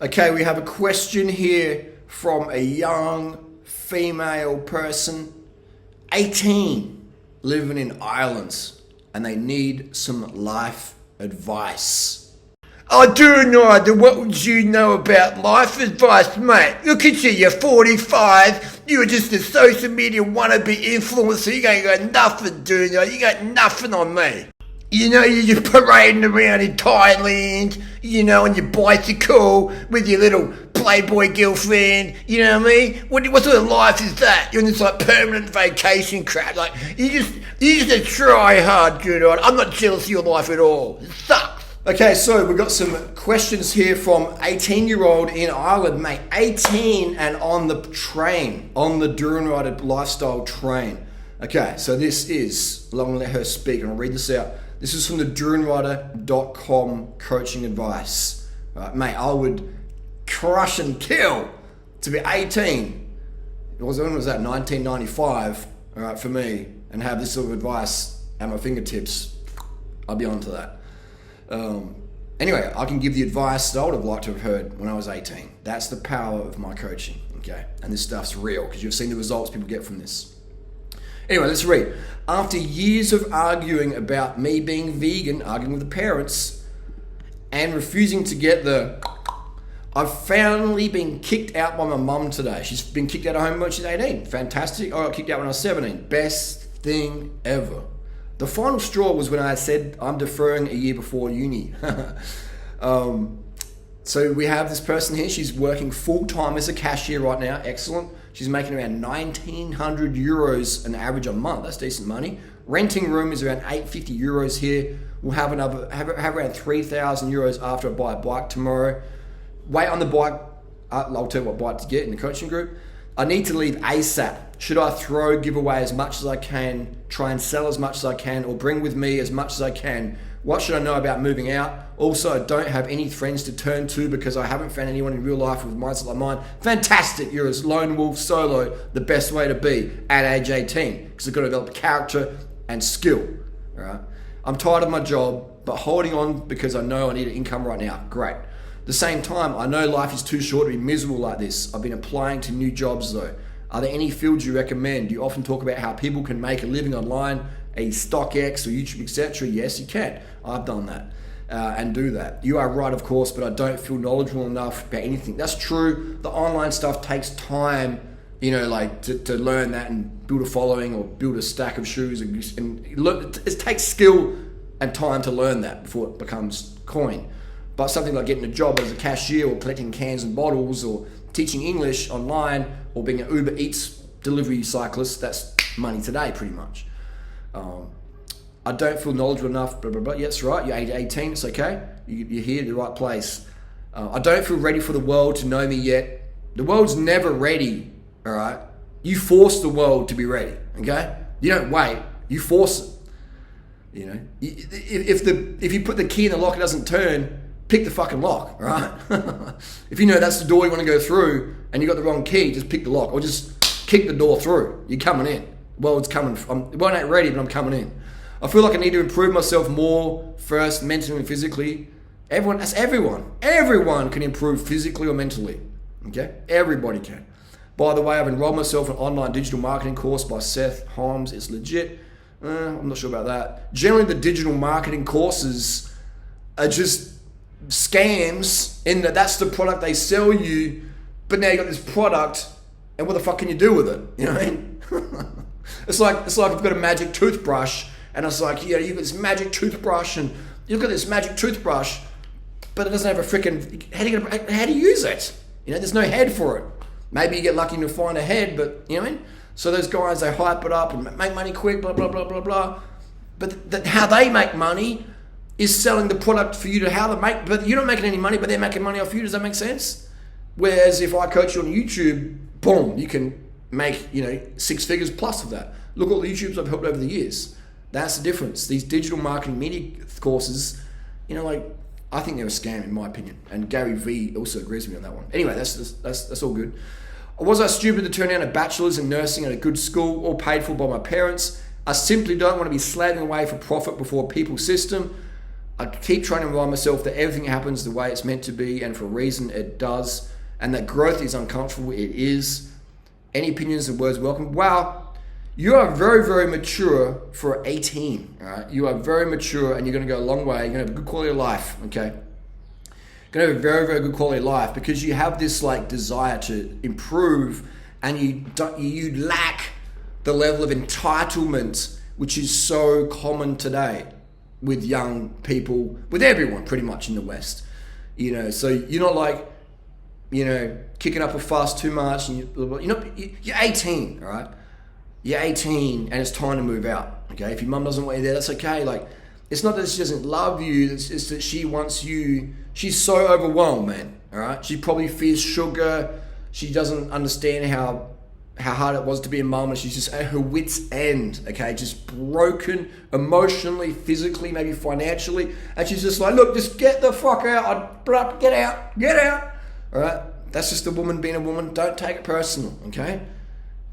Okay, we have a question here from a young female person, 18, living in Ireland, and they need some life advice. Oh, durianrider, what would you know about life advice, mate? Look at you, you're 45, you're just a social media wannabe influencer, you ain't got nothing, durianrider, you got nothing on me. You know, you're just parading around in Thailand, you know, on your bicycle with your little Playboy girlfriend, you know what I mean? What sort of life is that? You're on this like permanent vacation crap, like, you just a try hard, durianrider. I'm not jealous of your life at all. It sucks. Okay, so we've got some questions here from 18-year-old in Ireland, mate. 18 and on the train, on the durianrider lifestyle train. Okay, so this is, I'm going to let her speak and I'll read this out. This is from the durianrider.com coaching advice. Right, mate, I would crush and kill to be 18. When was that? 1995, all right, for me, and have this sort of advice at my fingertips. I'd be onto that. Anyway, I can give the advice that I would have liked to have heard when I was 18. That's the power of my coaching, okay? And this stuff's real because you've seen the results people get from this. Anyway, let's read. After years of arguing about me being vegan, arguing with the parents, and refusing to get I've finally been kicked out by my mum today. She's been kicked out of home when she's 18. Fantastic. I got kicked out when I was 17. Best thing ever. The final straw was when I said I'm deferring a year before uni. So we have this person here. She's working full-time as a cashier right now. Excellent. She's making around 1,900 euros an average a month. That's decent money. Renting room is around 850 euros here. We'll have around 3,000 euros after I buy a bike tomorrow. Wait on the bike. I'll tell you what bike to get in the coaching group. I need to leave ASAP. Should I give away as much as I can, try and sell as much as I can, or bring with me as much as I can? What should I know about moving out? Also, I don't have any friends to turn to because I haven't found anyone in real life with mindset like mine. Fantastic. You're a lone wolf solo, the best way to be at age 18, because I've got to develop character and skill. All right. I'm tired of my job, but holding on because I know I need an income right now. Great. At the same time, I know life is too short to be miserable like this. I've been applying to new jobs though. Are there any fields you recommend? You often talk about how people can make a living online, StockX or YouTube, etc. Yes, you can. I've done that and do that. You are right, of course, but I don't feel knowledgeable enough about anything. That's true. The online stuff takes time, you know, like to learn that and build a following or build a stack of shoes. And look, it takes skill and time to learn that before it becomes coin. But something like getting a job as a cashier or collecting cans and bottles or teaching English online or being an Uber Eats delivery cyclist, that's money today pretty much. I don't feel knowledgeable enough, blah, blah, blah. Yeah, that's right, you're 18, it's okay. You're here in the right place. I don't feel ready for the world to know me yet. The world's never ready, all right? You force the world to be ready, okay? You don't wait, you force it. You know, if you put the key in the lock, it doesn't turn, pick the fucking lock, right? If you know that's the door you want to go through and you got the wrong key, just pick the lock or just kick the door through. You're coming in. Well, it's coming. The world ain't ready, but I'm coming in. I feel like I need to improve myself more first, mentally and physically. Everyone can improve physically or mentally. Okay? Everybody can. By the way, I've enrolled myself in an online digital marketing course by Seth Holmes. It's legit. I'm not sure about that. Generally, the digital marketing courses are just scams in that that's the product they sell you, but now you got this product and what the fuck can you do with it? You know what I mean? It's like I've got a magic toothbrush and it's like, yeah, you've got this magic toothbrush and you've got this magic toothbrush, but it doesn't have a freaking, how do you use it? You know, there's no head for it. Maybe you get lucky to find a head, but you know what I mean? So those guys, they hype it up and make money quick, blah, blah, blah, blah, blah. But how they make money is selling the product for you to how to make, but you're not making any money, but they're making money off you. Does that make sense? Whereas if I coach you on YouTube, boom, you can make, you know, 6 figures plus of that. Look at all the YouTubers I've helped over the years. That's the difference. These digital marketing media courses, you know, like, I think they're a scam in my opinion. And Gary Vee also agrees with me on that one. Anyway, that's all good. Was I stupid to turn down a bachelor's in nursing at a good school, all paid for by my parents? I simply don't want to be slaving away for profit before a people system. I keep trying to remind myself that everything happens the way it's meant to be, and for a reason it does, and that growth is uncomfortable. It is. Any opinions and words welcome. Wow, you are very, very mature for 18. All right, you are very mature, and you're going to go a long way. You're going to have a good quality of life. Okay, you're going to have a very, very good quality of life because you have this like desire to improve, and you lack the level of entitlement which is so common today with young people, with everyone pretty much in the West. You know, so you're not like, you know, kicking up a fuss too much, and you're 18, all right? You're 18 and it's time to move out, okay? If your mum doesn't want you there, that's okay. Like, it's not that she doesn't love you, it's that she wants you. She's so overwhelmed, man, all right? She probably fears sugar. She doesn't understand how hard it was to be a mum, and she's just at her wit's end, okay? Just broken emotionally, physically, maybe financially, and she's just like, look, just get the fuck out, get out, all right? That's just a woman being a woman. Don't take it personal, okay?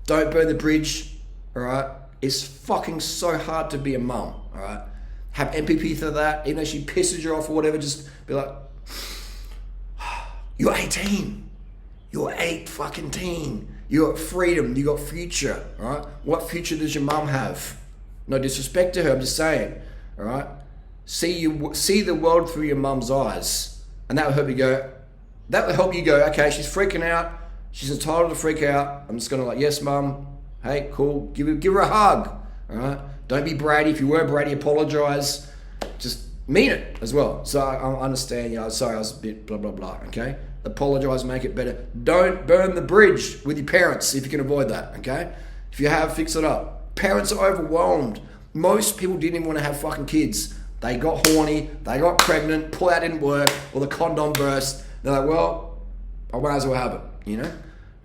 Don't burn the bridge, all right? It's fucking so hard to be a mum, all right? Have empathy for that. Even though she pisses you off or whatever, just be like, you're 18. You're 8 fucking teen. You got freedom, you got future, all right? What future does your mum have? No disrespect to her, I'm just saying, all right? See the world through your mum's eyes, and that will help you go. That will help you go, okay, she's freaking out. She's entitled to freak out. I'm just gonna like, yes, mum. Hey, cool. Give her a hug, all right? Don't be bratty. If you were bratty, apologize. Just mean it as well. So I understand, you know, sorry, I was a bit blah, blah, blah, okay? Apologize, make it better. Don't burn the bridge with your parents if you can avoid that, okay? If you have, fix it up. Parents are overwhelmed. Most people didn't even want to have fucking kids. They got horny, they got pregnant, pull out didn't work, or the condom burst. They're like, well, I might as well have it, you know?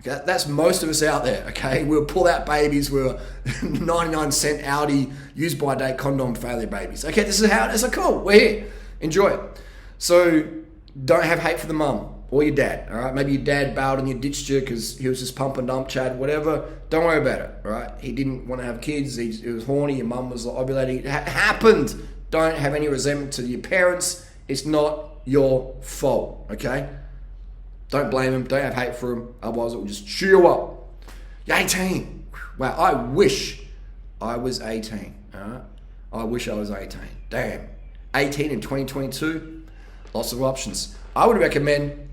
Okay? That's most of us out there, okay? We'll pull out babies, we're 99-cent Audi used by date condom failure babies. Okay, this is how it is. So cool, we're here. Enjoy it. So don't have hate for the mum or your dad, all right? Maybe your dad bailed and you ditched you because he was just pump and dump, Chad, whatever. Don't worry about it, all right? He didn't want to have kids. He was horny. Your mum was ovulating. It happened. Don't have any resentment to your parents. It's not your fault, okay? Don't blame him. Don't have hate for him. Otherwise, it will just chew you up. You're 18. Wow, I wish I was 18, all right? I wish I was 18. Damn. 18 in 2022, lots of options. I would recommend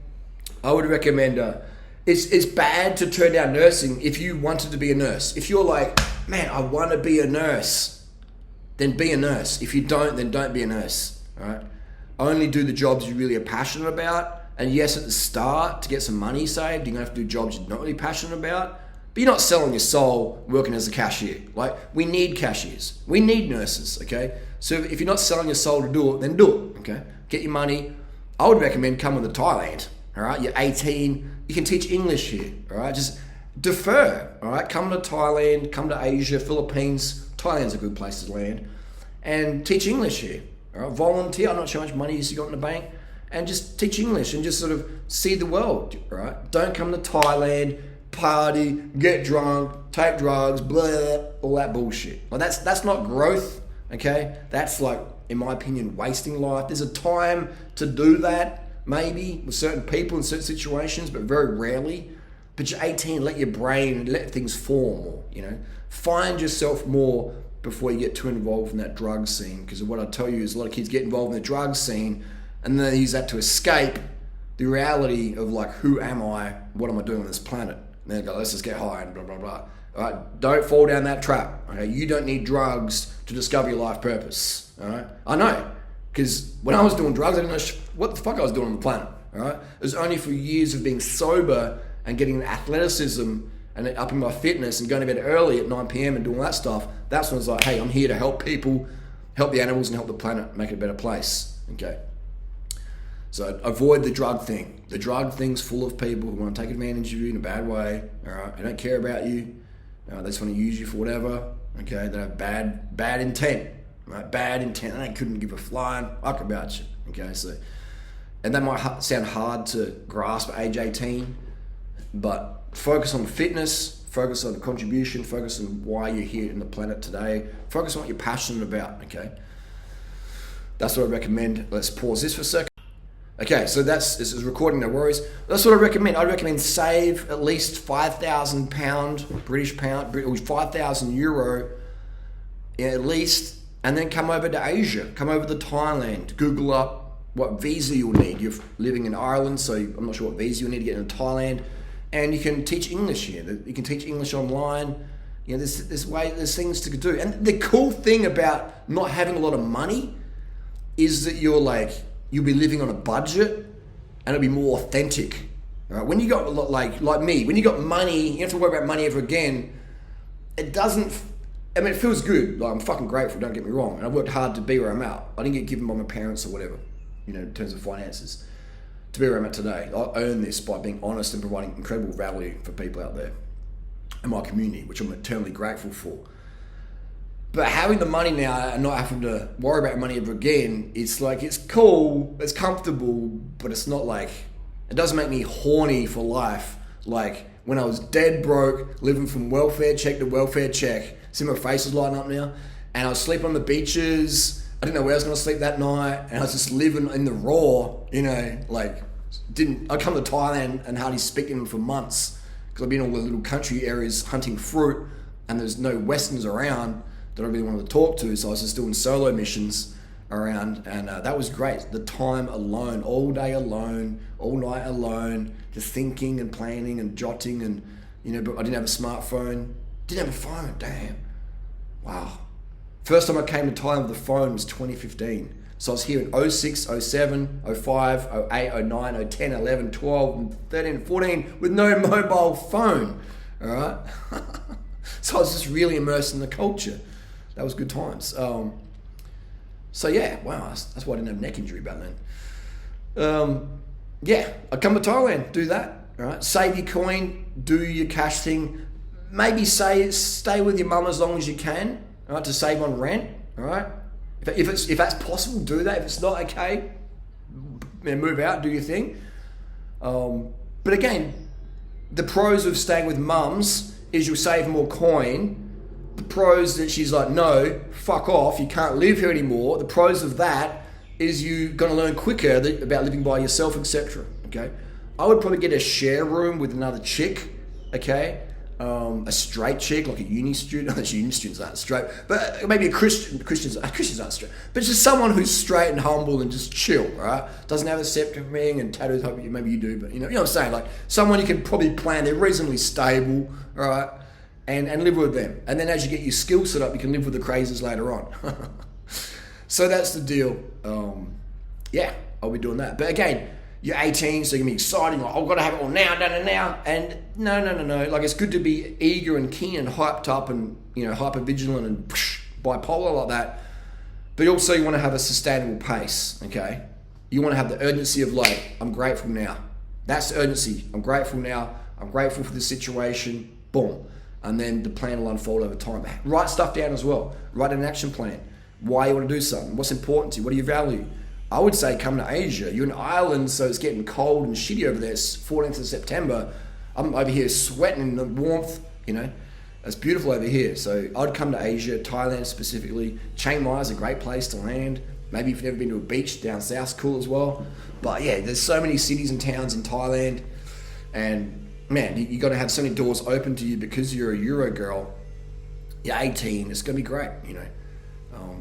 it's bad to turn down nursing if you wanted to be a nurse. If you're like, man, I want to be a nurse, then be a nurse. If you don't, then don't be a nurse, all right? Only do the jobs you really are passionate about. And yes, at the start, to get some money saved, you're going to have to do jobs you're not really passionate about. But you're not selling your soul working as a cashier. Like, we need cashiers. We need nurses, okay? So if you're not selling your soul to do it, then do it, okay? Get your money. I would recommend coming to Thailand, all right? You're 18. You can teach English here, all right? Just defer, all right? Come to Thailand, come to Asia, Philippines. Thailand's a good place to land. And teach English here, all right? Volunteer. I'm not sure how much money you got in the bank. And just teach English and just sort of see the world, all right? Don't come to Thailand, party, get drunk, take drugs, blah, all that bullshit. Well, that's not growth, okay? That's like, in my opinion, wasting life. There's a time to do that, maybe, with certain people in certain situations, but very rarely. But you're 18, let your brain, let things form more, you know? Find yourself more before you get too involved in that drug scene. Because what I tell you is a lot of kids get involved in the drug scene and then they use that to escape the reality of like, who am I? What am I doing on this planet? And they go, let's just get high and blah, blah, blah. All right, don't fall down that trap. Okay, you don't need drugs to discover your life purpose. All right, I know, because when I was doing drugs, I didn't know what the fuck I was doing on the planet. All right, it was only for years of being sober and getting athleticism and upping my fitness and going to bed early at 9 p.m. and doing all that stuff. That's when I was like, hey, I'm here to help people, help the animals, and help the planet, make it a better place. Okay. So avoid the drug thing. The drug thing's full of people who want to take advantage of you in a bad way. All right, they don't care about you. They just want to use you for whatever. Okay, they have bad intent. Right, bad intent. They couldn't give a flying fuck about you. Okay, so, and that might sound hard to grasp at age 18, but focus on fitness. Focus on contribution. Focus on why you're here in the planet today. Focus on what you're passionate about. Okay. That's what I recommend. Let's pause this for a second. Okay, so this is recording, no worries. That's what I recommend. I recommend save at least £5,000 British pound, or €5,000 at least, and then come over to Asia, come over to Thailand. Google up what visa you'll need. You're living in Ireland, so I'm not sure what visa you'll need to get into Thailand, and you can teach English here. You can teach English online. You know, there's things to do. And the cool thing about not having a lot of money is that you'll be living on a budget, and it'll be more authentic. Right? When you got a lot, like me, when you got money, you don't have to worry about money ever again. It doesn't. I mean, it feels good. Like, I'm fucking grateful. Don't get me wrong. And I worked hard to be where I'm at. I didn't get given by my parents or whatever, you know, in terms of finances, to be where I'm at today. I earned this by being honest and providing incredible value for people out there in my community, which I'm eternally grateful for. But having the money now and not having to worry about money ever again, it's like, it's cool, it's comfortable, but it's not like, it doesn't make me horny for life. Like when I was dead broke, living from welfare check to welfare check. See, my face is lighting up now. And I was sleeping on the beaches. I didn't know where I was going to sleep that night. And I was just living in the raw, you know, like I'd come to Thailand and hardly speak to them for months because I'd been in all the little country areas hunting fruit and there's no Westerns around that I really wanted to talk to, so I was just doing solo missions around, and that was great. The time alone, all day alone, all night alone, just thinking and planning and jotting, and you know. But I didn't have a smartphone, didn't have a phone. Damn, wow. First time I came to Thailand with a phone was 2015. So I was here in 06, 07, 05, 08, 09, 010, 11, 12, 13, 14 with no mobile phone. All right. So I was just really immersed in the culture. That was good times. So yeah, wow, that's why I didn't have neck injury back then. Yeah, I'd come to Thailand, do that, all right? Save your coin, do your cash thing. Maybe stay with your mum as long as you can, all right, to save on rent, all right? If that's possible, do that. If it's not, okay, move out, do your thing. But again, the pros of staying with mums is you'll save more coin. The pros that she's like, no, fuck off, you can't live here anymore. The pros of that is you're going to learn quicker about living by yourself, etc. Okay, I would probably get a share room with another chick. Okay, a straight chick, like a uni student. Uni students aren't straight, but maybe a Christians aren't straight. But just someone who's straight and humble and just chill, right? Doesn't have a septum ring and tattoos. Maybe you do, but you know what I'm saying. Like someone you can probably plan. They're reasonably stable, right? And live with them. And then as you get your skill set up, you can live with the crazies later on. So that's the deal. Yeah, I'll be doing that. But again, you're 18, so you can be excited. Like, I've got to have it all now. And no. Like, it's good to be eager and keen and hyped up and, you know, hyper vigilant and bipolar like that. But also you want to have a sustainable pace, okay? You want to have the urgency of like, I'm grateful now. That's the urgency. I'm grateful now. I'm grateful for the situation. Boom. And then the plan will unfold over time. Write stuff down as well. Write an action plan. Why you want to do something. What's important to you. What do you value? I would say come to Asia. You're in Ireland, so it's getting cold and shitty over there. It's 14th of September. I'm over here sweating in the warmth, you know. It's beautiful over here. So I'd come to Asia, Thailand specifically. Chiang Mai is a great place to land. Maybe if you've never been to a beach down south, cool as well. But yeah, there's so many cities and towns in Thailand. And man, you got to have so many doors open to you because you're a Euro girl. You're 18. It's going to be great, you know.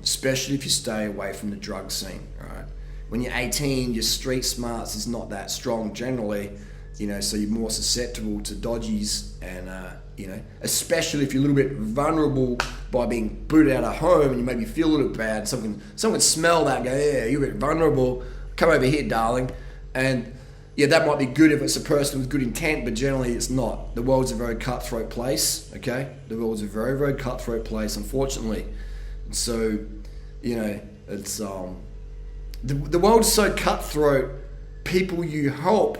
Especially if you stay away from the drug scene, right? When you're 18, your street smarts is not that strong generally, you know, so you're more susceptible to dodgies and, you know, especially if you're a little bit vulnerable by being booted out of home and you maybe feel a little bad. Someone can smell that and go, yeah, you're a bit vulnerable. Come over here, darling. And yeah, that might be good if it's a person with good intent, but generally it's not. The world's a very cutthroat place, okay? The world's a very, very cutthroat place, unfortunately. So, you know, it's the world's so cutthroat, people you help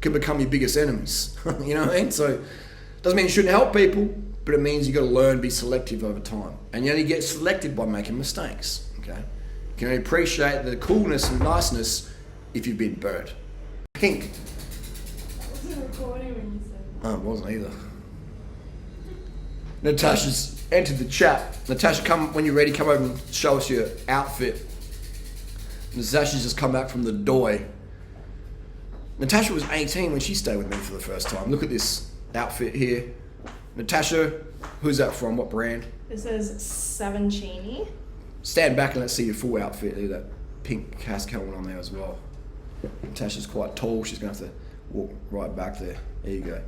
can become your biggest enemies. You know what I mean? So doesn't mean you shouldn't help people, but it means you got to learn to be selective over time. And you only get selected by making mistakes, okay? You can only appreciate the coolness and niceness if you've been burnt. Pink. I wasn't recording when you said that. Oh, it wasn't either. Natasha's entered the chat. Natasha, come when you're ready, come over and show us your outfit. Natasha's just come back from the doy. Natasha was 18 when she stayed with me for the first time. Look at this outfit here. Natasha, who's that from? What brand? It says Savancini. Stand back and let's see your full outfit. Look at that pink casque helmet on there as well. Natasha's quite tall. She's going to have to walk right back there. There you go.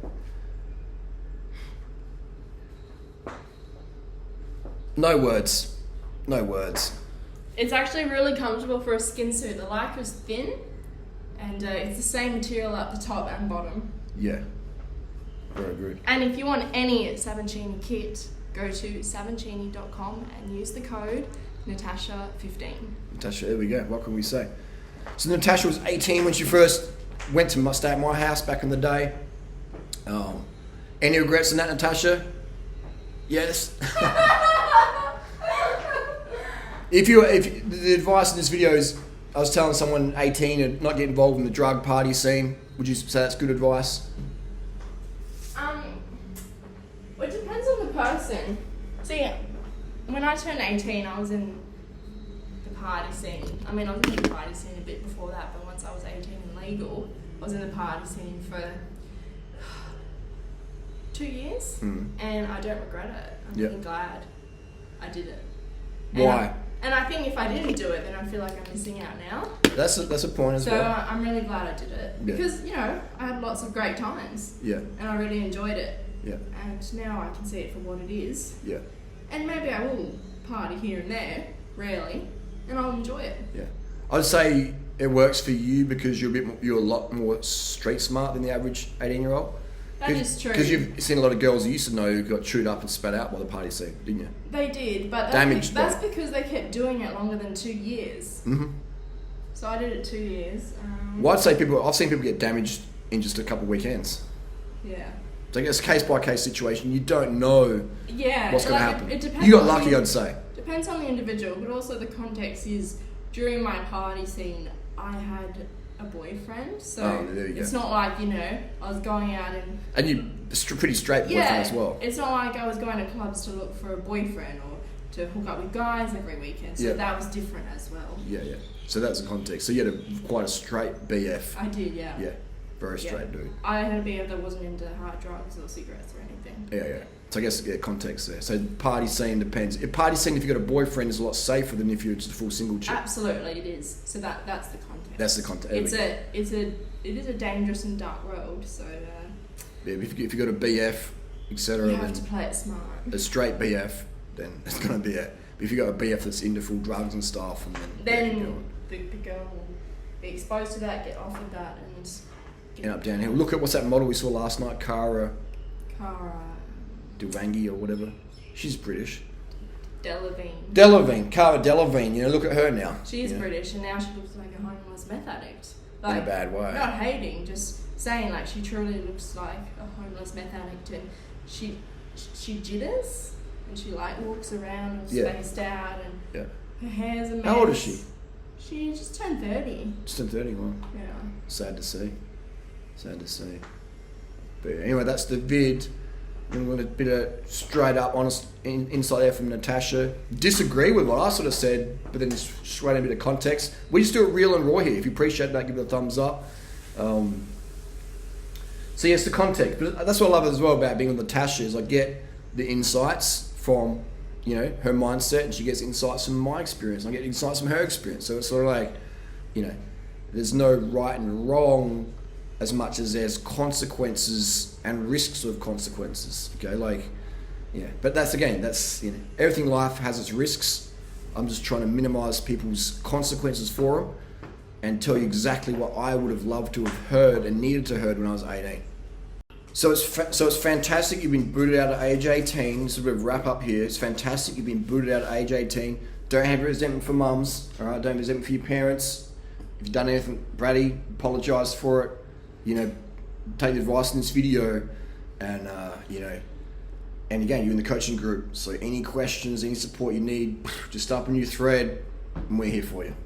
No words. No words. It's actually really comfortable for a skin suit. The lycra's thin, and it's the same material up the top and bottom. Yeah. Very good. And if you want any Savancini kit, go to savancini.com and use the code Natasha15. Natasha, there we go. What can we say? So Natasha was 18 when she first went to stay at my house back in the day. Any regrets in that, Natasha? Yes. If the advice in this video is, I was telling someone 18 to not get involved in the drug party scene, would you say that's good advice? Well, it depends on the person. See, when I turned 18, I was in the party scene. I mean, I was in the party scene a bit before that, but once I was 18 and legal, I was in the party scene for 2 years, and I don't regret it. I'm really glad I did it. Why? And I think if I didn't do it, then I feel like I'm missing out now. That's a point as well. So I'm really glad I did it. Because, you know, I had lots of great times. Yeah. And I really enjoyed it. Yeah. And now I can see it for what it is. Yeah. And maybe I will party here and there, rarely, and I'll enjoy it. Yeah. I'd say it works for you because you're a lot more street smart than the average 18-year-old. That is true. Because you've seen a lot of girls you used to know who got chewed up and spat out by the party scene, didn't you? They did, but that's because they kept doing it longer than 2 years. Mm-hmm. So I did it 2 years. Well, I'd say I've seen people get damaged in just a couple of weekends. Yeah. So it's a case-by-case situation. You don't know what's going to happen. It depends. You got lucky, I'd say. Depends on the individual, but also the context is during my party scene, I had a boyfriend, so it's not like, you know, I was going out and you pretty straight boyfriend as well. It's not like I was going to clubs to look for a boyfriend or to hook up with guys every weekend, so that was different as well. Yeah. So that's the context. So you had quite a straight BF. I did, yeah. Yeah, very straight dude. I had a BF that wasn't into hard drugs or cigarettes or anything. Yeah. So I guess context there. So party scene depends. Party scene, if you got a boyfriend, is a lot safer than if you're just a full single chick. Absolutely, it is. So that's the context. That's the context. It is a dangerous and dark world. So if you got a BF, etc., you have to play it smart. A straight BF, then it's gonna be it. But if you got a BF that's into full drugs and stuff, and then the girl will be exposed to that, get offered that, and end up downhill. Look at what's that model we saw last night, Cara Delevingne or whatever. She's British. Delevingne, Cara Delevingne. You know, look at her now. She's British, and now she looks like a homeless meth addict. Like, in a bad way. Not hating, just saying like she truly looks like a homeless meth addict, and she jitters, and she like walks around all spaced out, and her hair's a mess. How old is she? She just turned 30. Just turned 30, wow. Yeah. Sad to see. But anyway, that's the vid. I'm going to bit of straight up, honest insight there from Natasha. Disagree with what I sort of said, but then just straight in a bit of context. We just do it real and raw here. If you appreciate that, give it a thumbs up. So yes, the context. But that's what I love as well about being with Natasha is I get the insights from, you know, her mindset, and she gets insights from my experience. And I get insights from her experience. So it's sort of like, you know, there's no right and wrong as much as there's consequences and risks of consequences. Okay, like, yeah. But that's you know, everything in life has its risks. I'm just trying to minimize people's consequences for them and tell you exactly what I would have loved to have heard and needed to heard when I was 18. So it's fantastic you've been booted out at age 18. This is a bit of a wrap up here. It's fantastic you've been booted out at age 18. Don't have resentment for mums, all right? Don't have resentment for your parents. If you've done anything bratty, apologise for it. You know, take the advice in this video, and you know, and again, you're in the coaching group. So any questions, any support you need, just up a new thread, and we're here for you.